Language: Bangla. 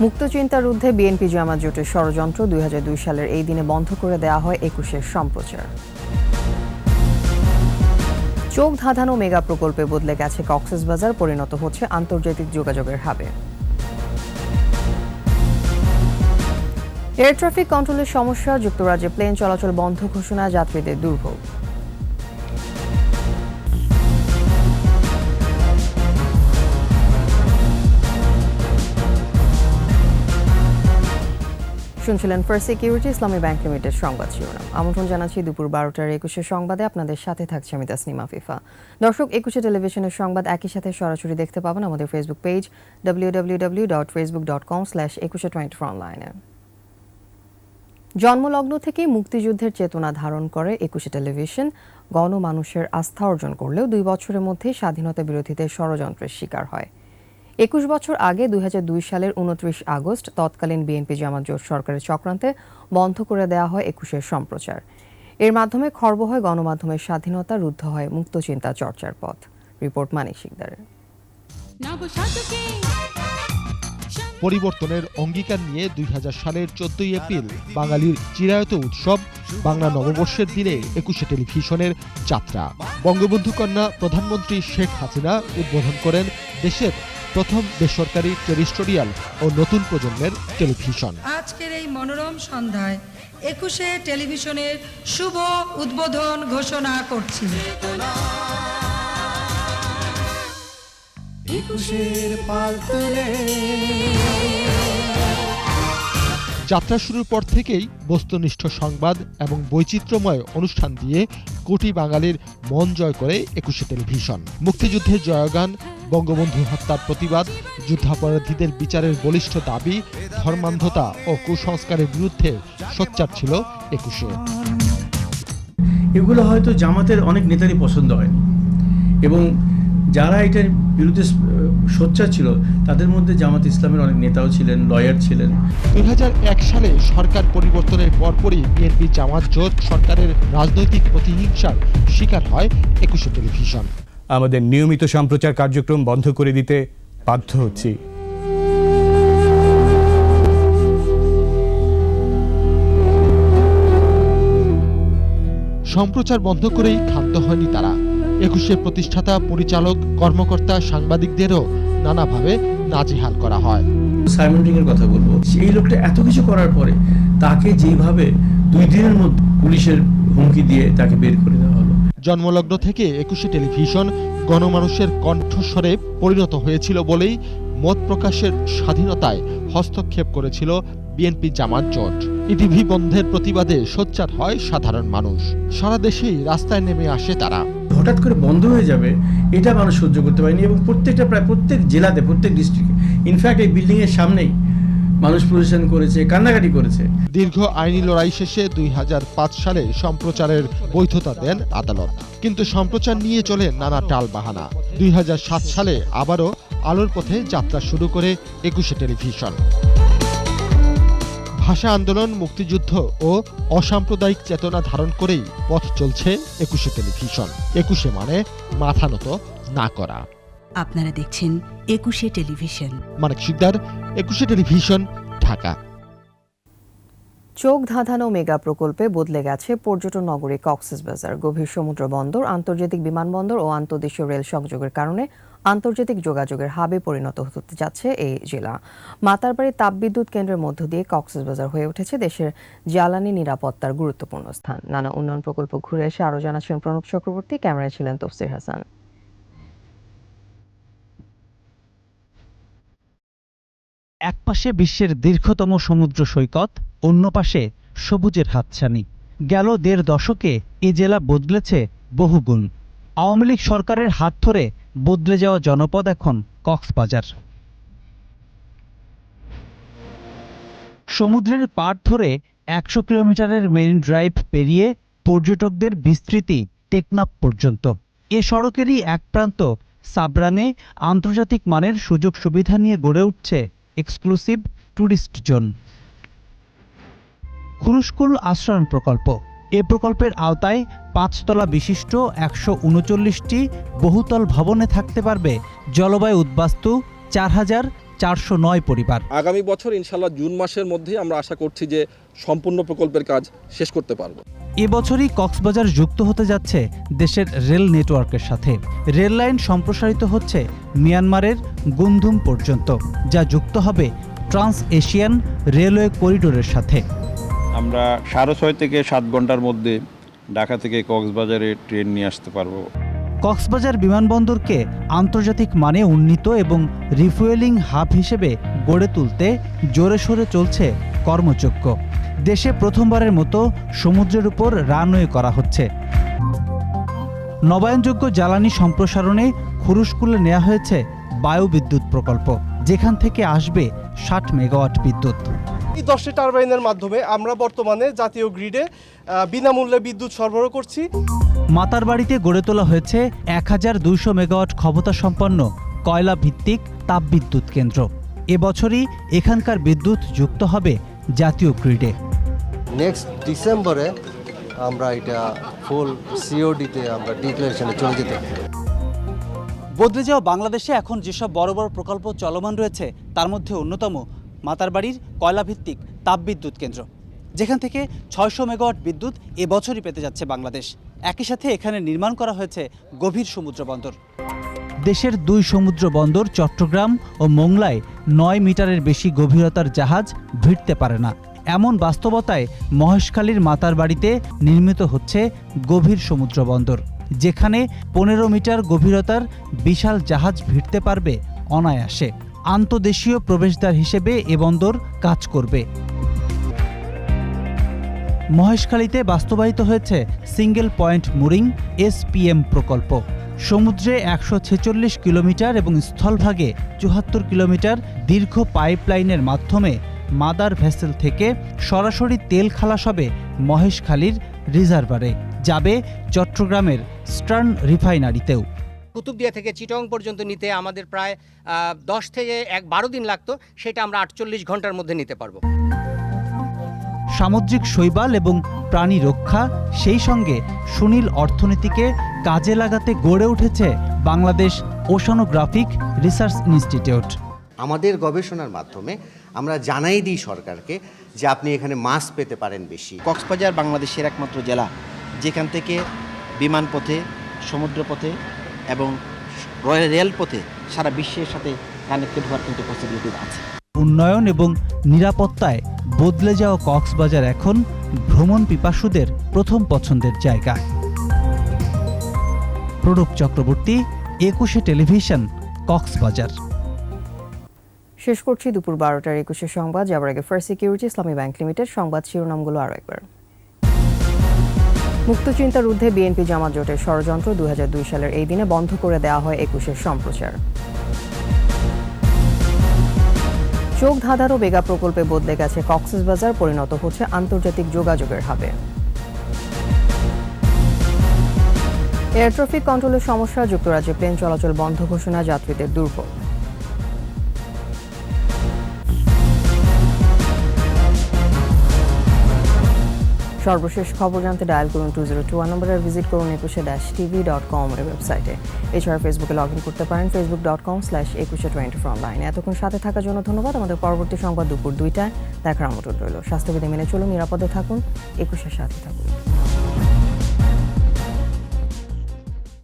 মুক্তচিন্তার ঊর্ধ্বে বিএনপি জামাত জোটের ষড়যন্ত্র ২০০২ সালের এই দিনে বন্ধ করে দেওয়া হয় ২১-এর সম্প্রচার। চোখ ধাঁধানো মেগা প্রকল্পে বদলে গেছে কক্সবাজার, পরিণত হচ্ছে আন্তর্জাতিক যোগাযোগের হাবে। এয়ার ট্রাফিক কন্ট্রোলের সমস্যা, যুক্তরাজ্যে প্লেন চলাচল বন্ধ ঘোষণা, যাত্রীদের দুর্ভোগ। শুনছিলেন ফার্স্ট সিকিউরিটি ইসলামী ব্যাংক লিমিটেড সংবাদ শিরোনাম। আমন্ত্রণ জানাচ্ছি দুপুর ১২টার ২১-এর সংবাদে। আপনাদের সাথে থাকছে আমি তাসনিমা ফিফা। দর্শক, ২১ টেলিভিশনের সংবাদ একই সাথে সরাসরি দেখতে পাবেন আমাদের ফেসবুক পেজ www.facebook.com/2124 অনলাইনে। জন্মলগ্ন থেকে মুক্তিযুদ্ধের চেতনা ধারণ করে ২১ টেলিভিশন গণমানুষের আস্থা অর্জন করলেও ২ বছরের মধ্যে স্বাধীনতা বিরোধীদের ষড়যন্ত্রের শিকার হয়। ২১ বছর আগে ২০০২ সালের ২৯ আগস্ট তৎকালীন বিএনপি জামাত জোট সরকারের চক্রান্তে বন্ধ করে দেওয়া হয় ২১-এর সম্প্রচার। এর মাধ্যমে খর্ব হয় গণমাধ্যমের স্বাধীনতা, রুদ্ধ হয় মুক্তচিন্তা চর্চার পথ। রিপোর্ট মানিক শিকদারের। পরিবর্তনের অঙ্গীকার নিয়ে ২০০০ সালের ১৪ এপ্রিল বাঙালির চিরায়ত উৎসব বাংলা নববর্ষের দিনে ২১ টেলিভিশনের যাত্রা। বঙ্গবন্ধু কন্যা প্রধানমন্ত্রী শেখ হাসিনা উদ্বোধন করেন দেশের প্রথম বেসরকারি টেরিস্টোরিয়াল ও নতুন প্রজন্মের টেলিভিশন। আজকের এই মনোরম সন্ধ্যায় ২১ টেলিভিশনের শুভ উদ্বোধন ঘোষণা করছি। যাত্রা শুরুর পর থেকেই বস্তুনিষ্ঠ সংবাদ এবং বৈচিত্র্যময় অনুষ্ঠান দিয়ে কোটি বাঙালির মন জয় করে ২১ টেলিভিশন। মুক্তিযুদ্ধের জয়গান, বঙ্গবন্ধু হত্যার প্রতিবাদ, যুদ্ধাপরাধীদের বিচারের বলিষ্ঠ দাবি, ধর্মান্ধতা ও কুসংস্কারের বিরুদ্ধে সোচ্চার ছিল ২১। এগুলো হয়তো জামাতের অনেক নেতারই পছন্দ হয়নি, এবং যারা এটার বিরুদ্ধে সোচ্চার ছিল তাদের মধ্যে জামাত ইসলামের অনেক নেতাও ছিলেন, লয়ার ছিলেন। ২০০১ সালে সরকার পরিবর্তনের পরপরই বিএনপি জামাত জোট সরকারের রাজনৈতিক প্রতিহিংসার শিকার হয় ২১ টেলিভিশন। আমাদের নিয়মিত সম্প্রচার কার্যক্রম বন্ধ করে দিতে বাধ্য হচ্ছি। সম্প্রচার বন্ধ করেই ক্ষান্ত হয়নি তারা। ২১ প্রতিষ্ঠাতা, পরিচালক, কর্মকর্তা, সাংবাদিকদেরও নানাভাবে নাজেহাল করা হয়। সাইমন রিং এর কথা বলবো, এই লোকটা এত কিছু করার পরে তাকে যেভাবে ২ দিনের মধ্যে পুলিশের হুমকি দিয়ে তাকে বের করে দেওয়া হলো। জন্মলগ্ন থেকে ২১ টেলিভিশন গণমানুষের কণ্ঠস্বরে পরিণত হয়েছিল বলেই মত প্রকাশের স্বাধীনতায় হস্তক্ষেপ করেছিল বিএনপি জামাত জোট। ইটিভি বন্ধের প্রতিবাদে সোচ্চার হয় সাধারণ মানুষ। সারা দেশেই রাস্তায় নেমে আসে তারা। হঠাৎ করে বন্ধ হয়ে যাবে এটা মানুষ সহ্য করতে পারেনি, এবং প্রায় প্রত্যেক জেলাতে, প্রত্যেক ডিস্ট্রিক্টে, ইনফ্যাক্ট এই বিল্ডিং এর সামনেই মানুষ প্রদর্শন করেছে, কান্নাকাটি করেছে। দীর্ঘ আইনি লড়াই শেষে ২০০৫ সালে সম্প্রচারের বৈধতা দেন আদালত, কিন্তু সম্প্রচার নিয়ে চলে নানা টাল বাহানা। ২০০৭ সালে আবারও আলোর পথে যাত্রা শুরু করে ২১ টেলিভিশন। ভাষা আন্দোলন, মুক্তিযুদ্ধ ও অসাম্প্রদায়িক চেতনা ধারণ করেই পথ চলছে ২১ টেলিভিশন। ২১ মানে মাথা নত না করা। আপনারা দেখছেন ২১ টেলিভিশন। মানিক শিকদার, ২১ টেলিভিশন, ঢাকা। চোখ ধাঁধানো মেগা প্রকল্পে বদলে গেছে পর্যটন নগরী কক্সবাজার। গভীর সমুদ্র বন্দর, আন্তর্জাতিক বিমানবন্দর ও আন্তঃদেশীয় রেল সংযোগের কারণে আন্তর্জাতিক যোগাযোগের হাবে পরিণত হতে যাচ্ছে এই জেলা। মাতারবাড়ি তাপবিদ্যুৎ কেন্দ্রের মধ্য দিয়ে কক্সবাজার হয়ে উঠেছে দেশের জ্বালানি নিরাপত্তার গুরুত্বপূর্ণ স্থান। নানা উন্নয়ন প্রকল্প ঘুরে এসে আরও জানাচ্ছেন প্রণব চক্রবর্তী। ক্যামেরায় ছিলেন তফসির হাসান। এক পাশে বিশ্বের দীর্ঘতম সমুদ্র সৈকত, অন্য পাশে সবুজের হাতছানি। গেল ১.৫ দশকে এ জেলা বদলেছে বহুগুণ। আওয়ামী লীগ সরকারের হাত ধরে বদলে যাওয়া জনপদ এখন কক্সবাজার। সমুদ্রের পাড় ধরে ১০০ কিলোমিটারের মেরিন ড্রাইভ পেরিয়ে পর্যটকদের বিস্তৃতি টেকনাফ পর্যন্ত। এ সড়কেরই এক প্রান্ত সাবরানে আন্তর্জাতিক মানের সুযোগ সুবিধা নিয়ে গড়ে উঠছে এক্সক্লুসিভ ট্যুরিস্ট জোন। খুরুশকুল আশ্রয়ণ প্রকল্প। এ প্রকল্পের আওতায় ৫ তলা বিশিষ্ট ১৩৯টি বহুতল ভবনে থাকতে পারবে জলবায়ু উদ্বাস্তু ৪,০০০ 409 পরিবার। আগামী বছর ইনশাল্লাহ জুন মাসের মধ্যেই আমরা আশা করছি যে সম্পূর্ণ প্রকল্পের কাজ শেষ করতে পারবো। এবছরই কক্সবাজার যুক্ত হতে যাচ্ছে দেশের রেল নেটওয়ার্কের সাথে। রেল লাইন সম্প্রসারিত হচ্ছে মিয়ানমারের গুমধুম পর্যন্ত, যা যুক্ত হবে ট্রান্স এশিয়ান রেলওয়ে করিডোরের সাথে। আমরা 6.5 থেকে 7 ঘন্টার মধ্যে ঢাকা থেকে কক্সবাজারে ট্রেন নিয়ে আসতে পারবো। কক্সবাজার বিমানবন্দরকে আন্তর্জাতিক মানে উন্নীত এবং রিফুয়েলিং হাব হিসেবে গড়ে তুলতে জোরে সোরে চলছে কর্মযজ্ঞ। দেশে প্রথমবারের মতো সমুদ্রের উপর রানওয়ে করা হচ্ছে। নবায়নযোগ্য জ্বালানি সম্প্রসারণে খুরুশকুলে নেওয়া হয়েছে বায়ুবিদ্যুৎ প্রকল্প, যেখান থেকে আসবে 60 মেগাওয়াট বিদ্যুৎ। এই 10টি টারবাইনের মাধ্যমে আমরা বর্তমানে জাতীয় গ্রিডে বিনামূল্যে বিদ্যুৎ সরবরাহ করছি। মাতারবাড়িতে গড়ে তোলা হয়েছে 1200 মেগাওয়াট ক্ষমতা সম্পন্ন কয়লা ভিত্তিক তাপবিদ্যুৎ কেন্দ্র। এবছরই এখানকার বিদ্যুৎ যুক্ত হবে জাতীয় গ্রিডে। নেক্সট ডিসেম্বরে আমরা এটা ফুল সিওডিতে আমরা ডিক্লারেশনে চলে যেতে পারি। বদলে যাওয়া বাংলাদেশে এখন যেসব বড় বড় প্রকল্প চলমান রয়েছে তার মধ্যে অন্যতম মাতারবাড়ির কয়লাভিত্তিক তাপবিদ্যুৎ কেন্দ্র, যেখান থেকে 600 মেগাওয়াট বিদ্যুৎ এবছরই পেতে যাচ্ছে বাংলাদেশ। একই সাথে এখানে নির্মাণ করা হয়েছে গভীর সমুদ্র বন্দর। দেশের 2 সমুদ্র বন্দর চট্টগ্রাম ও মোংলায় 9 মিটারের বেশি গভীরতার জাহাজ ভিড়তে পারে না। এমন বাস্তবতায় মহেশখালীর মাতারবাড়িতে নির্মিত হচ্ছে গভীর সমুদ্র বন্দর, যেখানে 15 মিটার গভীরতার বিশাল জাহাজ ভিড়তে পারবে অনায়াসে। আন্তদেশীয় প্রবেশদ্বার হিসেবে এ বন্দর কাজ করবে। মহেশখালীতে বাস্তবায়িত হয়েছে সিঙ্গেল পয়েন্ট মুরিং SPM প্রকল্প। সমুদ্রে 146 কিলোমিটার এবং স্থলভাগে 74 কিলোমিটার দীর্ঘ পাইপলাইনের মাধ্যমে মাদার ভেসেল থেকে সরাসরি তেল খালাস হবে মহেশখালীর রিজার্ভারে, যাবে চট্টগ্রামের স্টার্ন রিফাইনারিতেও। কুতুবদিয়া থেকে চিটং পর্যন্ত নিতে আমাদের প্রায় 10 থেকে 12 দিন লাগতো, সেটা আমরা 48 ঘন্টার মধ্যে নিতে পারবো। সামুদ্রিক শৈবাল এবং প্রাণী রক্ষা, সেই সঙ্গে সুনীল অর্থনীতিকে কাজে লাগাতে গড়ে উঠেছে বাংলাদেশ ওশানোগ্রাফিক রিসার্চ ইনস্টিটিউট। আমাদের গবেষণার মাধ্যমে আমরা জানাই দিই সরকারকে যে আপনি এখানে মাছ পেতে পারেন বেশি। কক্সবাজার বাংলাদেশের একমাত্র জেলা যেখান থেকে বিমানপথে, সমুদ্রপথে এবং রেলপথে সারা বিশ্বের সাথে কানেক্টেড হওয়ার কিন্তু পসিবিলিটি আছে। উন্নয়ন এবং নিরাপত্তায় বদলে যাওয়া কক্সবাজার এখন ভ্রমণ পিপাসুদের প্রথম পছন্দের জায়গা। প্রণব চক্রবর্তী, 21 টেলিভিশন, কক্সবাজার। শেষ করছি দুপুর 12টার 21 সংবাদ। যাবার আগে ফার্স্ট সিকিউরিটি ইসলামী ব্যাংক লিমিটেড সংবাদ শিরোনামগুলো আরও একবার। মুক্ত চিন্তার ঊর্ধ্বে বিএনপি জামাত জোটের ষড়যন্ত্র, 2002 সালের এই দিনে বন্ধ করে দেওয়া হয় 21-এর সম্প্রচার। চোখ ধাঁধানো মেগা প্রকল্পে বদলে গেছে কক্সবাজার, পরিণত হচ্ছে আন্তর্জাতিক যোগাযোগের হাবে। এয়ার ট্রাফিক কন্ট্রোলের সমস্যা, যুক্তরাজ্যে প্লেন চলাচল বন্ধ ঘোষণা, যাত্রীদের দুর্ভোগ। সর্বশেষ খবর জানতে ডায়াল করুন 2021 নম্বরে, ভিজিট করুন 21-tv.com এর ওয়েবসাইটে। এছাড়া ফেসবুকে লগ ইন করতে পারেন facebook.com/2124 অনলাইনে। এতক্ষণ সাথে থাকার জন্য ধন্যবাদ। আমাদের পরবর্তী সংবাদ দুপুর 2টায় দেখার আমন্ত্রণ রইল। স্বাস্থ্যবিধি মেনে চলুন, নিরাপদে থাকুন, 21-এর সাথে থাকুন।